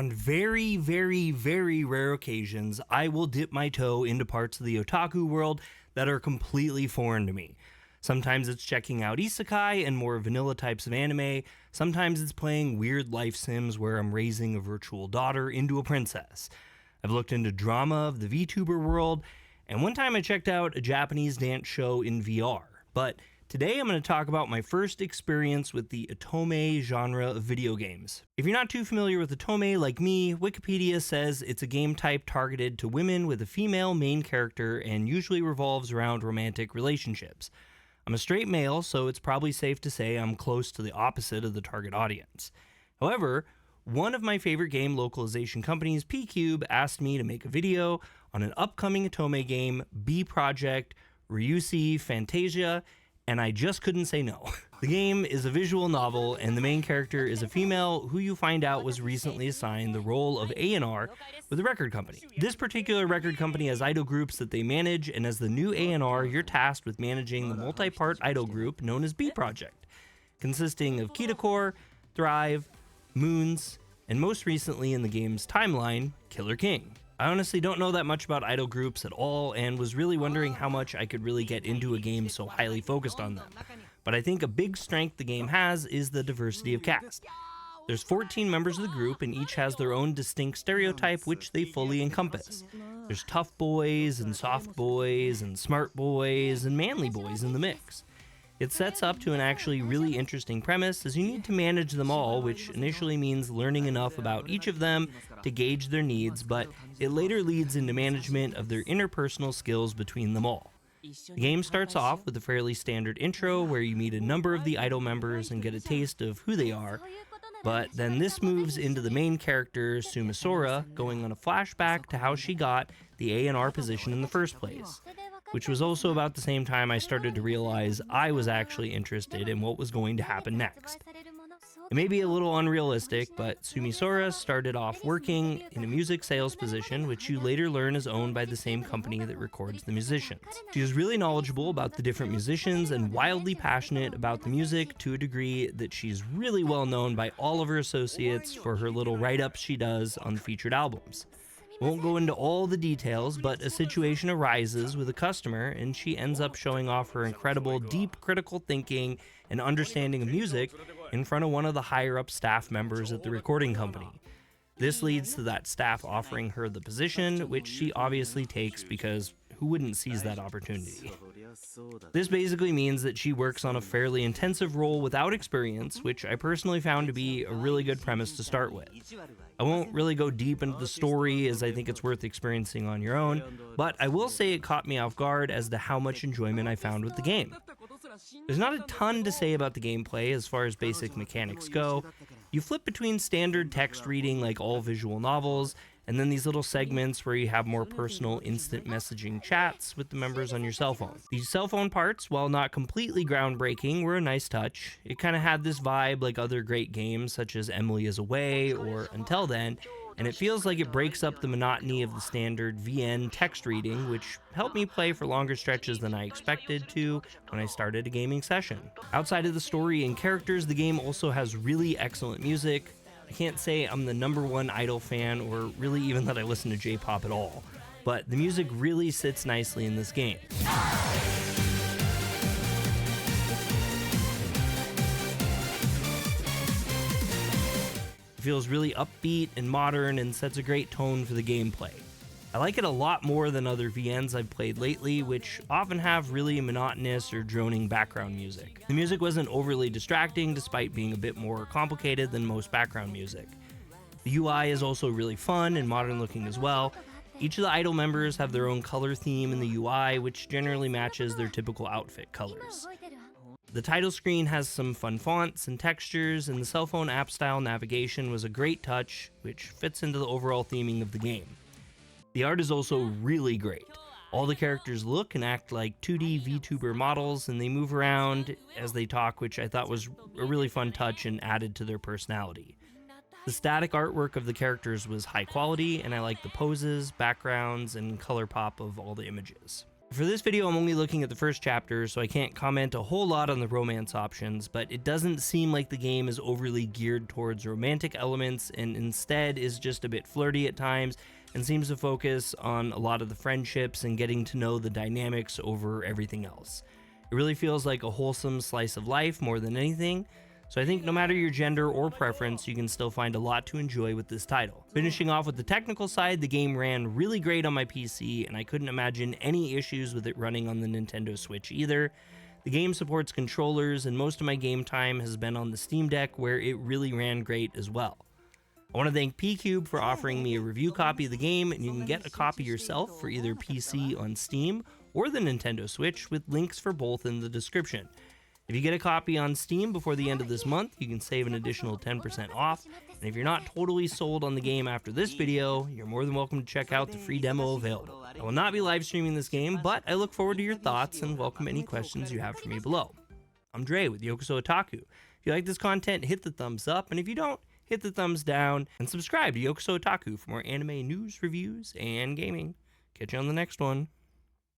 on very, very, very rare occasions, I will dip my toe into parts of the otaku world that are completely foreign to me. Sometimes it's checking out isekai and more vanilla types of anime. Sometimes it's playing weird life sims where I'm raising a virtual daughter into a princess. I've looked into drama of the VTuber world, and one time I checked out a Japanese dance show in VR. But today I'm going to talk about my first experience with the otome genre of video games. If you're not too familiar with otome like me, Wikipedia says it's a game type targeted to women with a female main character and usually revolves around romantic relationships. I'm a straight male, so it's probably safe to say I'm close to the opposite of the target audience. However, one of my favorite game localization companies, P-Cube, asked me to make a video on an upcoming otome game, B Project Ryusei Fantasia, and I just couldn't say no. The game is a visual novel, and the main character is a female who you find out was recently assigned the role of A&R with a record company. This particular record company has idol groups that they manage, and as the new A&R, you're tasked with managing the multi-part idol group known as B Project, consisting of Kitakore, Thrive, Moons, and most recently in the game's timeline, Killer King. I honestly don't know that much about idol groups at all and was really wondering how much I could really get into a game so highly focused on them. But I think a big strength the game has is the diversity of cast. There's 14 members of the group and each has their own distinct stereotype which they fully encompass. There's tough boys and soft boys and smart boys and manly boys in the mix. It sets up to an actually really interesting premise as you need to manage them all, which initially means learning enough about each of them to gauge their needs, but it later leads into management of their interpersonal skills between them all. The game starts off with a fairly standard intro where you meet a number of the idol members and get a taste of who they are, but then this moves into the main character, Sumisora, going on a flashback to how she got the A&R position in the first place, which was also about the same time I started to realize I was actually interested in what was going to happen next. It may be a little unrealistic, but Sumisora started off working in a music sales position, which you later learn is owned by the same company that records the musicians. She is really knowledgeable about the different musicians and wildly passionate about the music to a degree that she's really well known by all of her associates for her little write-ups she does on the featured albums. Won't go into all the details, but a situation arises with a customer and she ends up showing off her incredible deep critical thinking and understanding of music in front of one of the higher up staff members at the recording company. This leads to that staff offering her the position, which she obviously takes because who wouldn't seize that opportunity? This basically means that she works on a fairly intensive role without experience, which I personally found to be a really good premise to start with. I won't really go deep into the story as I think it's worth experiencing on your own, but I will say it caught me off guard as to how much enjoyment I found with the game. There's not a ton to say about the gameplay as far as basic mechanics go. You flip between standard text reading like all visual novels, and then these little segments where you have more personal instant messaging chats with the members on your cell phone. These cell phone parts, while not completely groundbreaking, were a nice touch. It kind of had this vibe like other great games such as Emily is Away or Until Then, and it feels like it breaks up the monotony of the standard VN text reading, which helped me play for longer stretches than I expected to when I started a gaming session. Outside of the story and characters, the game also has really excellent music. I can't say I'm the #1 idol fan or really even that I listen to J-pop at all, but the music really sits nicely in this game. It feels really upbeat and modern and sets a great tone for the gameplay. I like it a lot more than other VNs I've played lately, which often have really monotonous or droning background music. The music wasn't overly distracting despite being a bit more complicated than most background music. The UI is also really fun and modern looking as well. Each of the idol members have their own color theme in the UI, which generally matches their typical outfit colors. The title screen has some fun fonts and textures, and the cell phone app style navigation was a great touch, which fits into the overall theming of the game. The art is also really great. All the characters look and act like 2D VTuber models, and they move around as they talk, which I thought was a really fun touch and added to their personality. The static artwork of the characters was high quality, and I liked the poses, backgrounds, and color pop of all the images. For this video, I'm only looking at the first chapter, so I can't comment a whole lot on the romance options, but it doesn't seem like the game is overly geared towards romantic elements and instead is just a bit flirty at times and seems to focus on a lot of the friendships and getting to know the dynamics over everything else. It really feels like a wholesome slice of life more than anything, so I think no matter your gender or preference, you can still find a lot to enjoy with this title. Finishing off with the technical side, the game ran really great on my PC, and I couldn't imagine any issues with it running on the Nintendo Switch either. The game supports controllers, and most of my game time has been on the Steam Deck, where it really ran great as well. I want to thank P-Cube for offering me a review copy of the game, and you can get a copy yourself for either PC on Steam or the Nintendo Switch, with links for both in the description. If you get a copy on Steam before the end of this month, you can save an additional 10% off, and if you're not totally sold on the game after this video, you're more than welcome to check out the free demo available. I will not be live streaming this game, but I look forward to your thoughts and welcome any questions you have for me below. I'm Dre with Yokoso Otaku. If you like this content, hit the thumbs up, and if you don't, hit the thumbs down, and subscribe to Yokoso Otaku for more anime news, reviews, and gaming. Catch you on the next one.